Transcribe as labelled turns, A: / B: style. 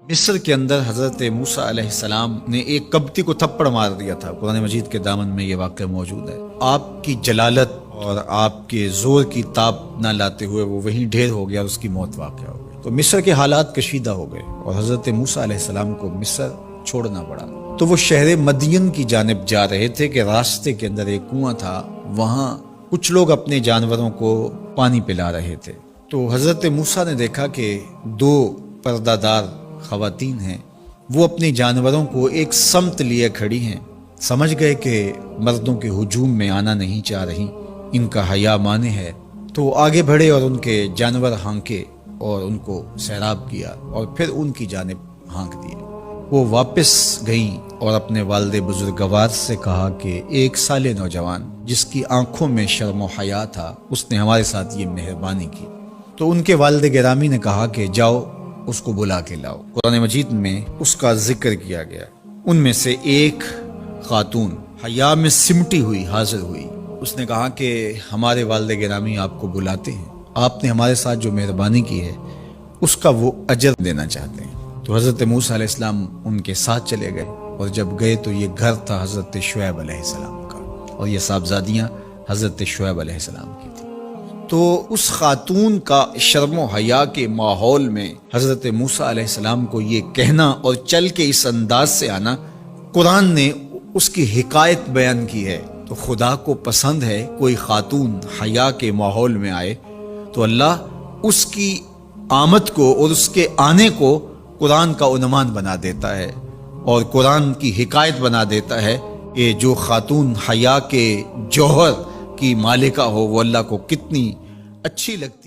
A: مصر کے اندر حضرت موسیٰ علیہ السلام نے ایک کبتی کو تھپڑ مار دیا تھا۔ قرآن مجید کے دامن میں یہ واقعہ موجود ہے۔ آپ کی جلالت اور آپ کے زور کی تاب نہ لاتے ہوئے وہ وہیں ڈھیر ہو گیا اور اس کی موت واقع ہو گئی۔ تو مصر کے حالات کشیدہ ہو گئے اور حضرت موسیٰ علیہ السلام کو مصر چھوڑنا پڑا۔ تو وہ شہر مدین کی جانب جا رہے تھے کہ راستے کے اندر ایک کنواں تھا، وہاں کچھ لوگ اپنے جانوروں کو پانی پلا رہے تھے۔ تو حضرت موسیٰ نے دیکھا کہ دو پردہ دار خواتین ہیں، وہ اپنے جانوروں کو ایک سمت لیے کھڑی ہیں۔ سمجھ گئے کہ مردوں کے ہجوم میں آنا نہیں چاہ رہی، ان کا حیا مانے ہے۔ تو آگے بڑھے اور ان کے جانور ہانکے اور ان کو سیراب کیا اور پھر ان کی جانب ہانک دیے۔ وہ واپس گئیں اور اپنے والد بزرگوار سے کہا کہ ایک سال نوجوان جس کی آنکھوں میں شرم و حیا تھا، اس نے ہمارے ساتھ یہ مہربانی کی۔ تو ان کے والد گرامی نے کہا کہ جاؤ اس کو بلا کے لاؤ۔ قرآن مجید میں اس کا ذکر کیا گیا۔ ان میں سے ایک خاتون حیا میں سمٹی ہوئی حاضر ہوئی۔ اس نے کہا کہ ہمارے والد گرامی آپ کو بلاتے ہیں، آپ نے ہمارے ساتھ جو مہربانی کی ہے اس کا وہ اجر دینا چاہتے ہیں۔ تو حضرت موسیٰ علیہ السلام ان کے ساتھ چلے گئے اور جب گئے تو یہ گھر تھا حضرت شعیب علیہ السلام کا اور یہ صاحبزادیاں حضرت شعیب علیہ السلام کی تھیں۔ تو اس خاتون کا شرم و حیا کے ماحول میں حضرت موسیٰ علیہ السلام کو یہ کہنا اور چل کے اس انداز سے آنا، قرآن نے اس کی حکایت بیان کی ہے۔ تو خدا کو پسند ہے کوئی خاتون حیا کے ماحول میں آئے تو اللہ اس کی آمد کو اور اس کے آنے کو قرآن کا عنوان بنا دیتا ہے اور قرآن کی حکایت بنا دیتا ہے کہ جو خاتون حیا کے جوہر کی مالکہ ہو وہ اللہ کو کتنی اچھی لگتی